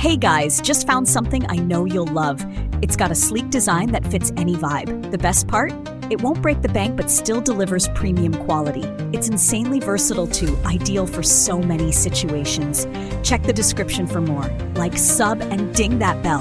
Hey guys, just found something I know you'll love. It's got a sleek design that fits any vibe. The best part? It won't break the bank but still delivers premium quality. It's insanely versatile too, ideal for so many situations. Check the description for more. Like, sub, and ding that bell.